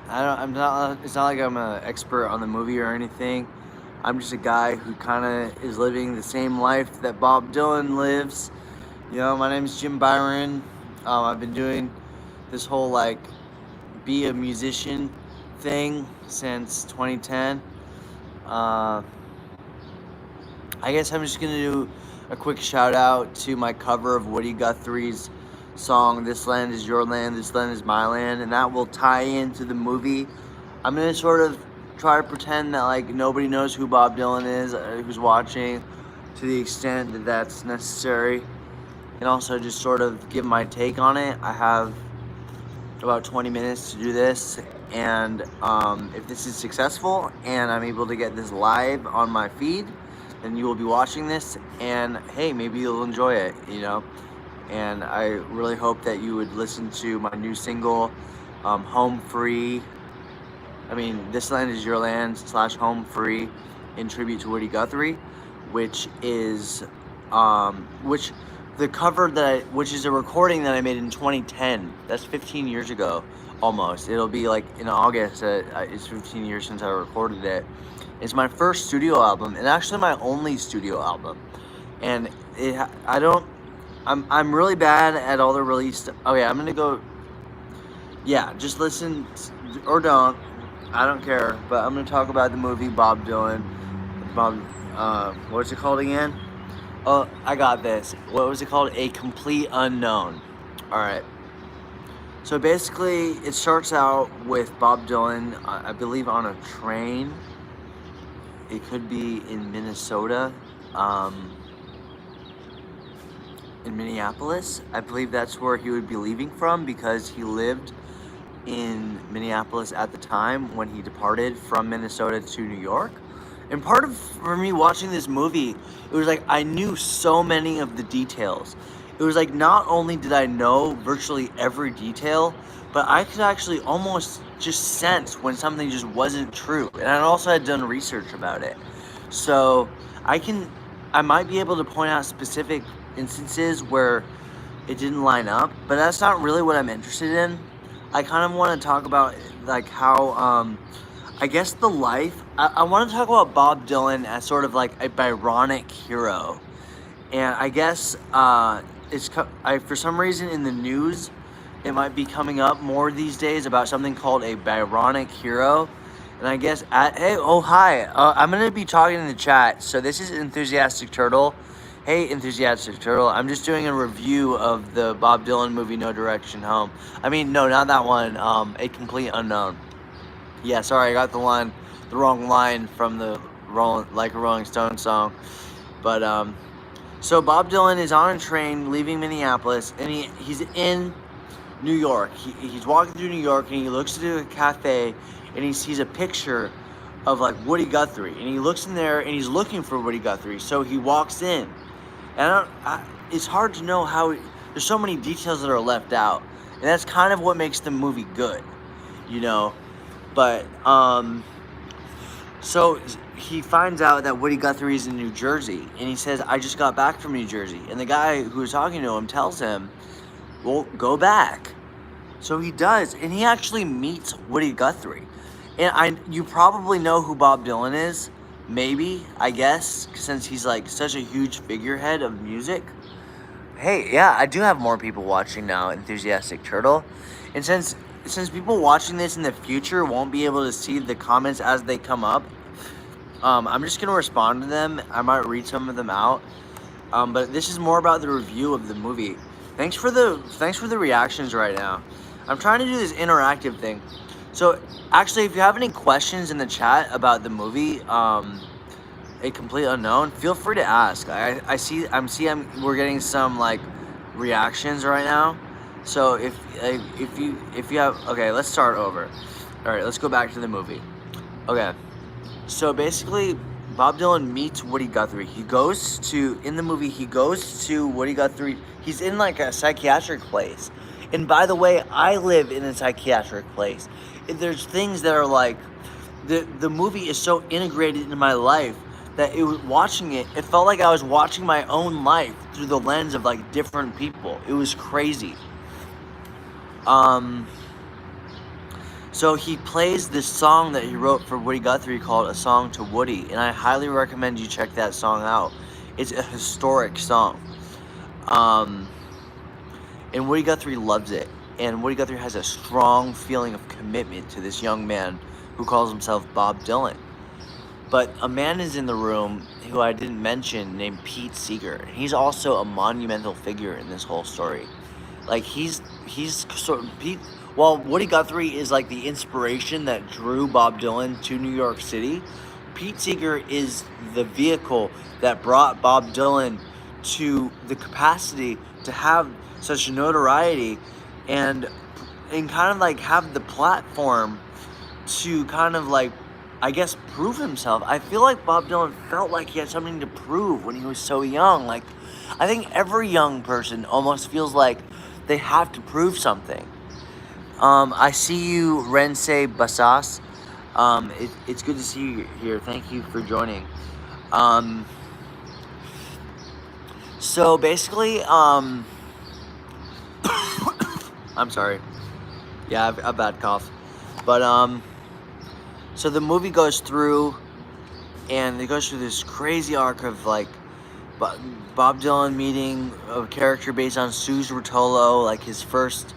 I'm not. It's not like I'm an expert on the movie or anything. I'm just a guy who kind of is living the same life that Bob Dylan lives. My name's Jim Byron. I've been doing this whole like be a musician thing since 2010. Uh, I guess I'm just gonna do a quick shout out to my cover of Woody Guthrie's song "This Land Is Your Land, This Land Is My Land," and that will tie into the movie. I'm gonna sort of try to pretend that like nobody knows who Bob Dylan is, who's watching, to the extent that that's necessary, and also just sort of give my take on it. I have about 20 minutes to do this, and if this is successful and I'm able to get this live on my feed, then you will be watching this, and hey, maybe you'll enjoy it. And I really hope that you would listen to my new single, Home Free. This Land Is Your Land / Home Free, in tribute to Woody Guthrie, which is which the cover which is a recording that I made in 2010. That's 15 years ago, almost. It'll be like in August. It's 15 years since I recorded it. It's my first studio album, and actually my only studio album. And I'm really bad at all the release. Okay, I'm gonna go. Yeah, just listen or don't. I don't care. But I'm gonna talk about the movie Bob Dylan. What's it called again? Oh, I got this. What was it called? A Complete Unknown. All right. So basically, it starts out with Bob Dylan, I believe, on a train. It could be in Minnesota, in Minneapolis. I believe that's where he would be leaving from, because he lived in Minneapolis at the time when he departed from Minnesota to New York. And part of, for me, watching this movie, it was like I knew so many of the details. It was like not only did I know virtually every detail, but I could actually almost just sense when something just wasn't true. And I also had done research about it. So I might be able to point out specific instances where it didn't line up, but that's not really what I'm interested in. I kind of want to talk about like how, I guess the life. I want to talk about Bob Dylan as sort of like a Byronic hero, and I guess for some reason in the news, it might be coming up more these days about something called a Byronic hero, and I guess hi, I'm gonna be talking in the chat. So this is Enthusiastic Turtle. Hey, Enthusiastic Turtle. I'm just doing a review of the Bob Dylan movie No Direction Home. No, not that one. A Complete Unknown. Yeah, sorry, I got the wrong line from the Like a Rolling Stone song. But so Bob Dylan is on a train leaving Minneapolis, and he's in New York. He's walking through New York, and he looks into a cafe, and he sees a picture of like Woody Guthrie, and he looks in there, and he's looking for Woody Guthrie. So he walks in, and it's hard to know how. There's so many details that are left out, and that's kind of what makes the movie good, you know. But so he finds out that Woody Guthrie is in New Jersey, and he says, "I just got back from New Jersey." And the guy who was talking to him tells him, "Well, go back." So he does, and he actually meets Woody Guthrie. And you probably know who Bob Dylan is, maybe, I guess, since he's like such a huge figurehead of music. Hey, yeah, I do have more people watching now, Enthusiastic Turtle. And since people watching this in the future won't be able to see the comments as they come up, I'm just gonna respond to them. I might read some of them out. But this is more about the review of the movie. Thanks for the reactions right now. I'm trying to do this interactive thing. So actually, if you have any questions in the chat about the movie, A Complete Unknown, feel free to ask. We're getting some like reactions right now. So if you have, okay, let's start over. All right, let's go back to the movie. Okay, so basically, Bob Dylan meets Woody Guthrie. In the movie, he goes to Woody Guthrie. He's in like a psychiatric place. And by the way, I live in a psychiatric place. There's things that are like, the movie is so integrated into my life that watching it, it felt like I was watching my own life through the lens of like different people. It was crazy. So he plays this song that he wrote for Woody Guthrie called A Song to Woody, and I highly recommend you check that song out. It's a historic song. And Woody Guthrie loves it. And Woody Guthrie has a strong feeling of commitment to this young man who calls himself Bob Dylan. But a man is in the room who I didn't mention named Pete Seeger. He's also a monumental figure in this whole story. Like he's sort of Pete. While Woody Guthrie is like the inspiration that drew Bob Dylan to New York City, Pete Seeger is the vehicle that brought Bob Dylan to the capacity to have such notoriety and kind of like have the platform to kind of like, I guess, prove himself. I feel like Bob Dylan felt like he had something to prove when he was so young. Like, I think every young person almost feels like they have to prove something. I see you, Rense Basas. It's good to see you here. Thank you for joining. So basically, I'm sorry. Yeah, I've a bad cough. But, so the movie goes through, and it goes through this crazy arc of, like, Bob Dylan meeting a character based on Suze Rotolo, like, his first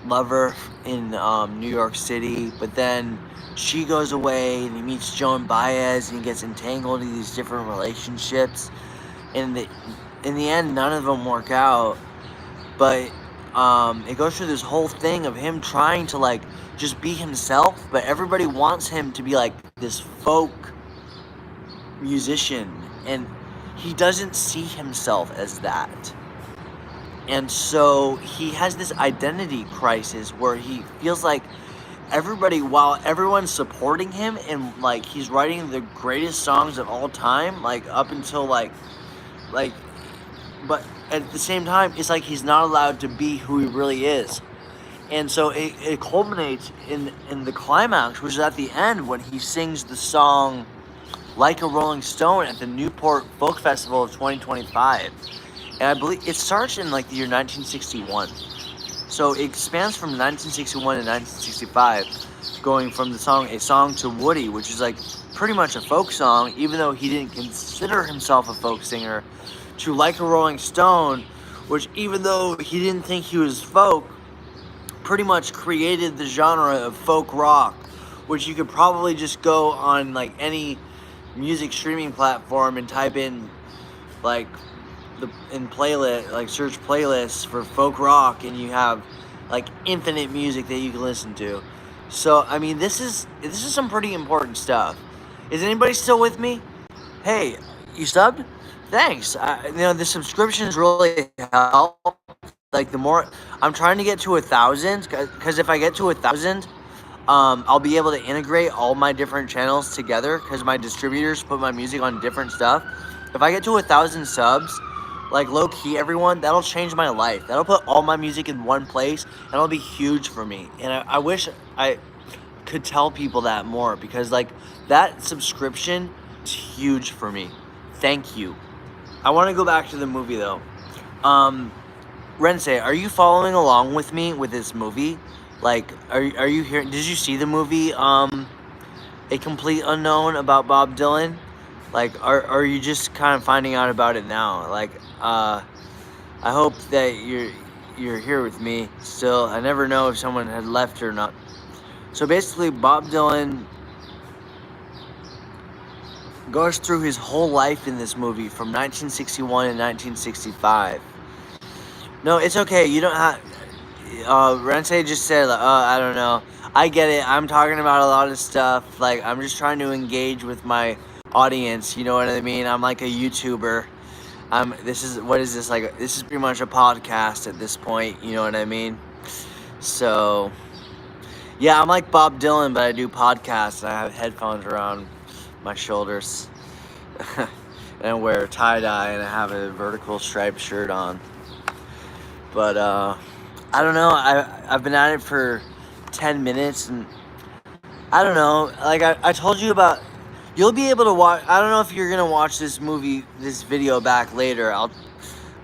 lover in New York City. But then she goes away, and he meets Joan Baez, and he gets entangled in these different relationships. And in the end, none of them work out. But it goes through this whole thing of him trying to, like, just be himself, but everybody wants him to be like this folk musician, and he doesn't see himself as that. And so he has this identity crisis where he feels like everybody, while everyone's supporting him and like he's writing the greatest songs of all time, like up until like but at the same time it's like he's not allowed to be who he really is. And so it culminates in the climax, which is at the end when he sings the song Like a Rolling Stone at the Newport Folk Festival of 2025. And I believe it starts in like the year 1961. So it expands from 1961 to 1965, going from the song A Song to Woody, which is like pretty much a folk song, even though he didn't consider himself a folk singer, to Like a Rolling Stone, which even though he didn't think he was folk, pretty much created the genre of folk rock, which you could probably just go on like any music streaming platform and type in like playlist, like search playlists for folk rock, and you have like infinite music that you can listen to. So I mean, this is some pretty important stuff. Is anybody still with me? Hey, you subbed? Thanks. The subscriptions really help. Like the more I'm trying to get to 1,000, because if I get to 1,000, I'll be able to integrate all my different channels together, because my distributors put my music on different stuff. If I get to 1,000 subs, like low key, everyone, that'll change my life. That'll put all my music in one place, and it'll be huge for me. And I wish I could tell people that more, because like that subscription is huge for me. Thank you. I want to go back to the movie though. Rense, are you following along with me with this movie? Like, are you here? Did you see the movie, A Complete Unknown, about Bob Dylan? Like, are you just kind of finding out about it now? Like, I hope that you're here with me still. I never know if someone had left or not. So basically, Bob Dylan goes through his whole life in this movie from 1961 to 1965. No, it's okay. You don't have... Rense just said, I don't know. I get it. I'm talking about a lot of stuff. Like, I'm just trying to engage with my audience. You know what I mean? I'm like a YouTuber. This is like? This is pretty much a podcast at this point. You know what I mean? So, yeah, I'm like Bob Dylan, but I do podcasts. And I have headphones around my shoulders. And I wear tie-dye, and I have a vertical striped shirt on. But, I don't know. I've been at it for 10 minutes, and I don't know. Like I told you about, you'll be able to watch. I don't know if you're gonna watch this video back later.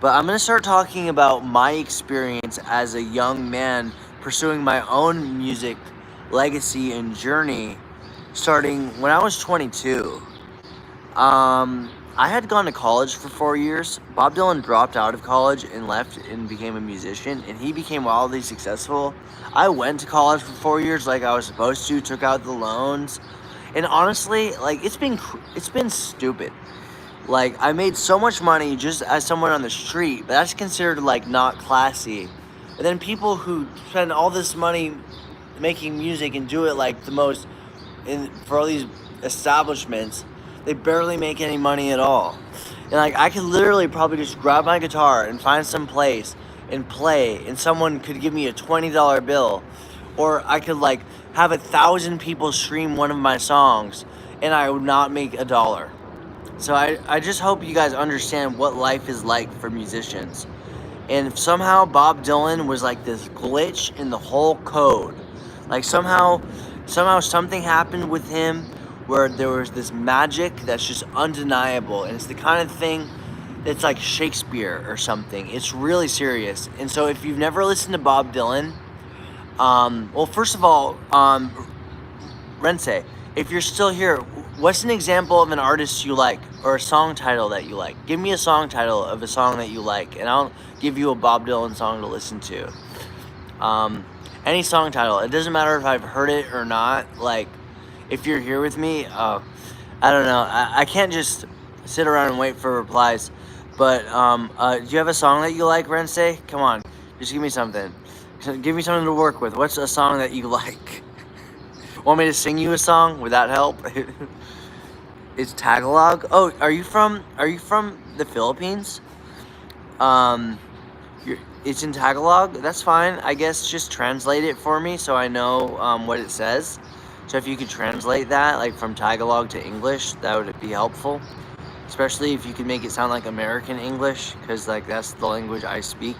But I'm gonna start talking about my experience as a young man pursuing my own music legacy and journey starting when I was 22. I had gone to college for 4 years. Bob Dylan dropped out of college and left and became a musician, and he became wildly successful. I went to college for 4 years like I was supposed to, took out the loans, and honestly, like it's been stupid. Like I made so much money just as someone on the street, but that's considered like not classy. And then people who spend all this money making music and do it like the most for all these establishments, they barely make any money at all. And like I could literally probably just grab my guitar and find some place and play, and someone could give me a $20 bill, or I could like have 1,000 people stream one of my songs, and I would not make a dollar. So I just hope you guys understand what life is like for musicians. And if somehow Bob Dylan was like this glitch in the whole code. Like somehow something happened with him where there was this magic that's just undeniable. And it's the kind of thing that's like Shakespeare or something. It's really serious. And so if you've never listened to Bob Dylan, well, first of all, Rense, if you're still here, what's an example of an artist you like or a song title that you like? Give me a song title of a song that you like, and I'll give you a Bob Dylan song to listen to. Any song title. It doesn't matter if I've heard it or not. Like, if you're here with me, I don't know. I can't just sit around and wait for replies. But do you have a song that you like, Rense? Come on, just give me something. Give me something to work with. What's a song that you like? Want me to sing you a song? Would that help? It's Tagalog. Oh, are you from the Philippines? It's in Tagalog. That's fine. I guess just translate it for me so I know what it says. So if you could translate that like from Tagalog to English, that would be helpful. Especially if you could make it sound like American English, because like that's the language I speak.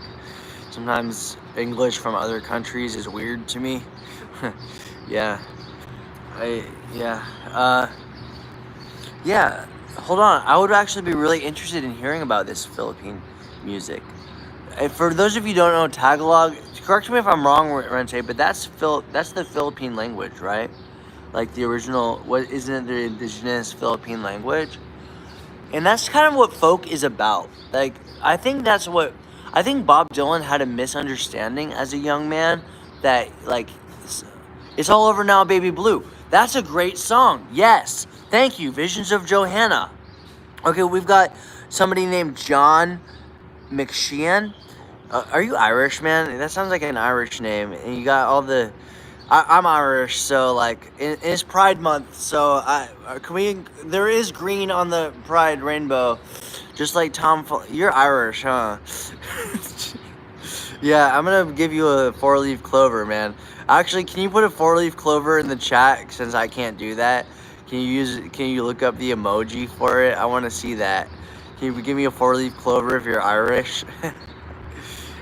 Sometimes English from other countries is weird to me. Yeah. Yeah, hold on. I would actually be really interested in hearing about this Philippine music. For those of you who don't know Tagalog, correct me if I'm wrong, Renche, but that's the Philippine language, right? Like the original, what isn't it the indigenous Philippine language? And that's kind of what folk is about. Like I think Bob Dylan had a misunderstanding as a young man that like it's all over now, baby blue. That's a great song. Yes. Thank you, Visions of Johanna. Okay, we've got somebody named John McSheehan. Are you Irish, man? That sounds like an Irish name. And you got all the... I'm Irish, so like, it's Pride Month, so there is green on the Pride rainbow. Just like you're Irish, huh? Yeah, I'm gonna give you a 4-leaf clover, man. Actually, can you put a 4-leaf clover in the chat since I can't do that? Can you look up the emoji for it? I want to see that. Can you give me a 4-leaf clover if you're Irish? And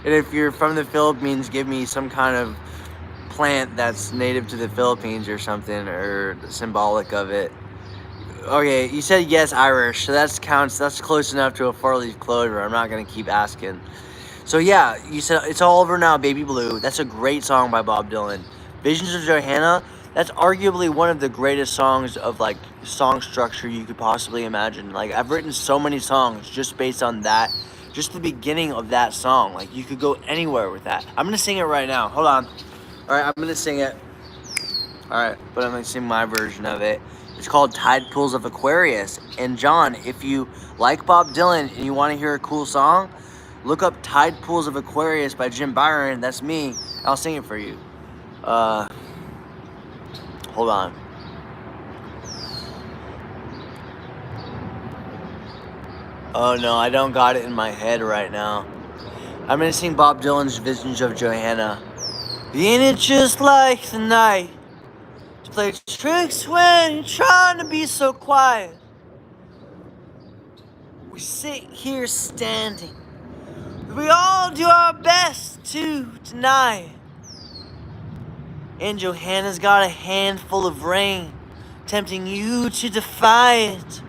if you're from the Philippines, give me some kind of plant that's native to the Philippines or something, or symbolic of it. Okay, you said yes, Irish, so that's close enough to a 4-leaf clover. I'm not gonna keep asking. So yeah, you said It's All Over Now, Baby Blue. That's a great song by Bob Dylan. Visions of Johanna, that's arguably one of the greatest songs of like song structure you could possibly imagine. Like I've written so many songs just based on that, just the beginning of that song. Like you could go anywhere with that. I'm gonna sing it right now. Hold on. All right, I'm gonna sing it. All right, but I'm gonna sing my version of it. It's called Tide Pools of Aquarius. And John, if you like Bob Dylan and you want to hear a cool song, look up Tide Pools of Aquarius by Jim Byron. That's me. I'll sing it for you. Hold on. Oh no, I don't got it in my head right now. I'm gonna sing Bob Dylan's Visions of Johanna. Ain't it just like the night to play tricks when you're trying to be so quiet? We sit here standing, we all do our best to deny it. And Johanna's got a handful of rain, tempting you to defy it.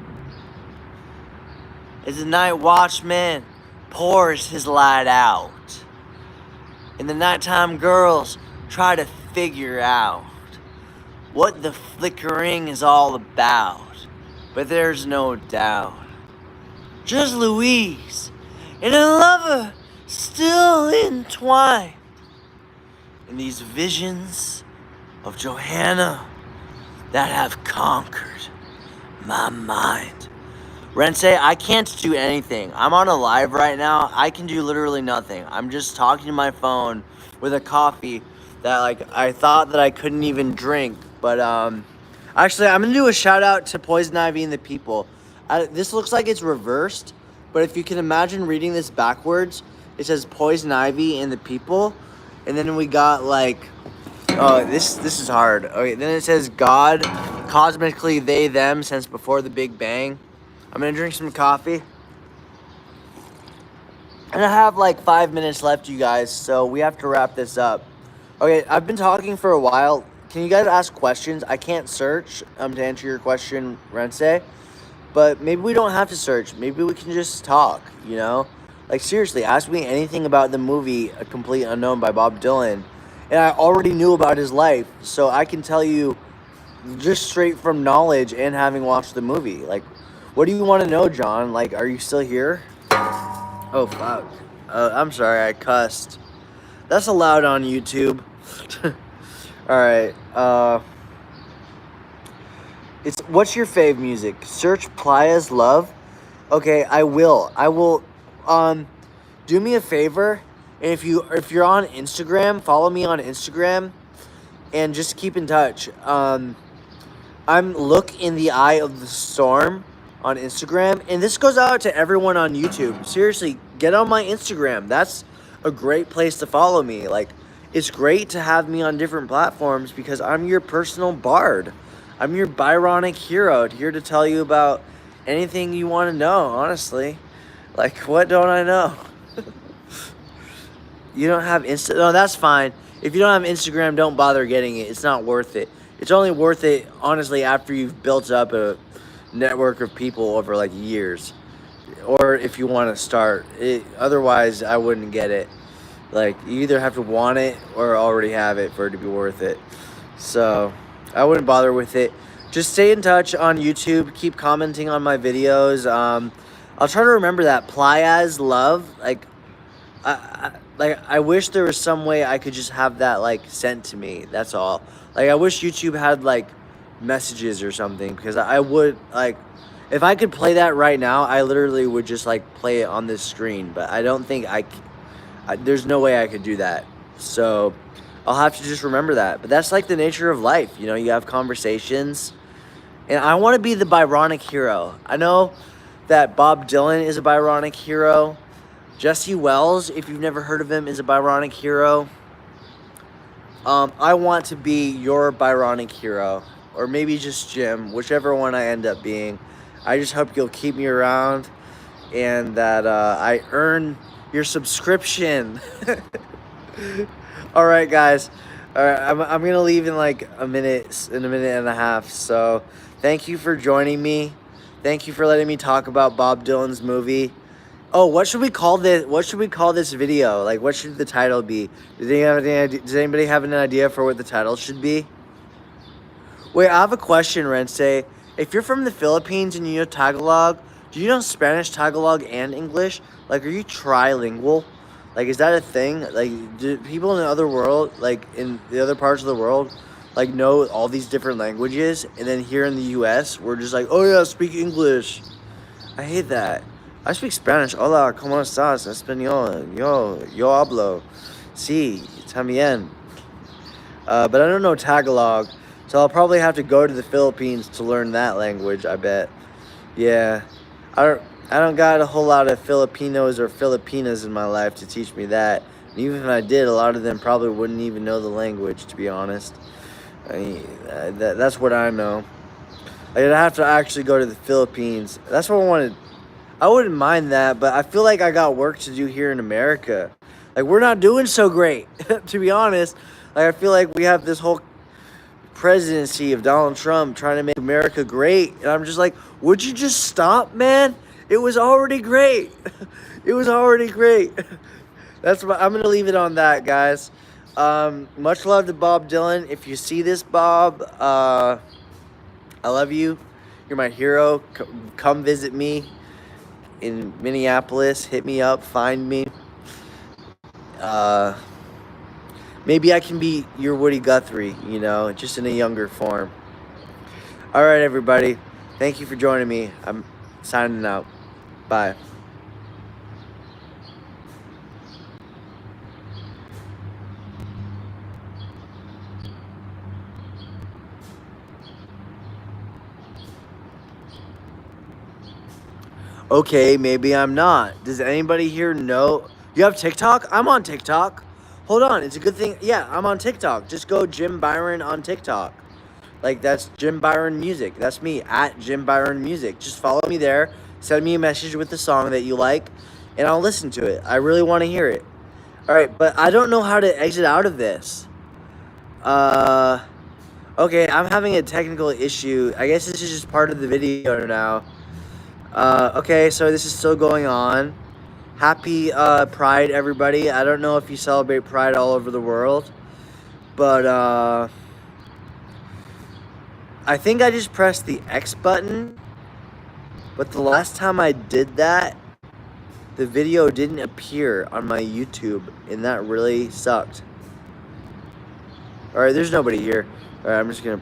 As the night watchman pours his light out, and the nighttime girls try to figure out what the flickering is all about, but there's no doubt. Just Louise and a lover still entwined in these visions of Johanna that have conquered my mind. Rensei, I can't do anything. I'm on a live right now. I can do literally nothing. I'm just talking to my phone with a coffee that like I thought that I couldn't even drink. But actually, I'm gonna do a shout out to Poison Ivy and the people. This looks like it's reversed, but if you can imagine reading this backwards, it says Poison Ivy and the people, and then we got like, oh, this is hard. Okay, then it says God, cosmically they them since before the Big Bang. I'm gonna drink some coffee. And I have like 5 minutes left, you guys, so we have to wrap this up. Okay, I've been talking for a while. Can you guys ask questions? I can't search to answer your question, Rensei. But maybe we don't have to search. Maybe we can just talk, you know? Like, seriously, ask me anything about the movie A Complete Unknown by Bob Dylan. And I already knew about his life, so I can tell you just straight from knowledge and having watched the movie. Like, what do you want to know, John? Like, are you still here? Oh, fuck. I'm sorry, I cussed. That's allowed on YouTube. Alright, what's your fave music? Search Playa's Love. Okay, I will. Do me a favor, and if you're on Instagram, follow me on Instagram, and just keep in touch. I'm Look in the Eye of the Storm on Instagram, and this goes out to everyone on YouTube. Seriously, get on my Instagram. That's a great place to follow me. Like, it's great to have me on different platforms because I'm your personal bard. I'm your Byronic hero, here to tell you about anything you want to know, honestly. Like, what don't I know? You don't have No, that's fine. If you don't have Instagram, don't bother getting it. It's not worth it. It's only worth it, honestly, after you've built up a network of people over, like, years. Or if you want to start. Otherwise, I wouldn't get it. Like, you either have to want it or already have it for it to be worth it. So, I wouldn't bother with it. Just stay in touch on YouTube. Keep commenting on my videos. I'll try to remember that. Playa's Love. Like, I wish there was some way I could just have that, like, sent to me. That's all. Like, I wish YouTube had, like, messages or something. Because I would, like, if I could play that right now, I literally would just, like, play it on this screen. But I don't think there's no way I could do that. So I'll have to just remember that. But that's like the nature of life. You know, you have conversations. And I want to be the Byronic hero. I know that Bob Dylan is a Byronic hero. Jesse Wells, if you've never heard of him, is a Byronic hero. I want to be your Byronic hero. Or maybe just Jim, whichever one I end up being. I just hope you'll keep me around. And that I earn your subscription. All right, guys. All right, I'm gonna leave in like a minute and a half. So, thank you for joining me. Thank you for letting me talk about Bob Dylan's movie. Oh, what should we call this? What should we call this video? Like, what should the title be? Does anybody have an idea for what the title should be? Wait, I have a question, Rensei. If you're from the Philippines and you know Tagalog, do you know Spanish, Tagalog, and English? Like, are you trilingual? Like, is that a thing? Like, do people in the other world, like, in the other parts of the world, like, know all these different languages? And then here in the U.S., we're just like, oh, yeah, speak English. I hate that. I speak Spanish. Hola, ¿cómo estás? Español. Yo hablo. Sí, también. But I don't know Tagalog, so I'll probably have to go to the Philippines to learn that language, I bet. Yeah. I don't got a whole lot of Filipinos or Filipinas in my life to teach me that. And even if I did, a lot of them probably wouldn't even know the language, to be honest. I mean, that's what I know. I'd have to actually go to the Philippines. That's what I wanted. I wouldn't mind that, but I feel like I got work to do here in America. Like, we're not doing so great, to be honest. Like, I feel like we have this whole presidency of Donald Trump trying to make America great. And I'm just like, would you just stop, man? It was already great. It was already great. That's what I'm going to leave it on that, guys. Much love to Bob Dylan. If you see this, Bob, I love you. You're my hero. Come visit me in Minneapolis. Hit me up. Find me. Maybe I can be your Woody Guthrie, just in a younger form. All right, everybody. Thank you for joining me. I'm signing out. Bye. Okay, maybe I'm not. Does anybody here know? You have TikTok? I'm on TikTok. Hold on, it's a good thing. Yeah, I'm on TikTok. Just go Jim Byron on TikTok. Like, that's Jim Byron Music. That's me, at Jim Byron Music. Just follow me there. Send me a message with the song that you like, and I'll listen to it. I really want to hear it. All right, but I don't know how to exit out of this. Okay, I'm having a technical issue. I guess this is just part of the video now. Okay, so this is still going on. Happy Pride, everybody. I don't know if you celebrate Pride all over the world, but I think I just pressed the X button, but the last time I did that, the video didn't appear on my YouTube, and that really sucked. Alright, there's nobody here. Alright, I'm just gonna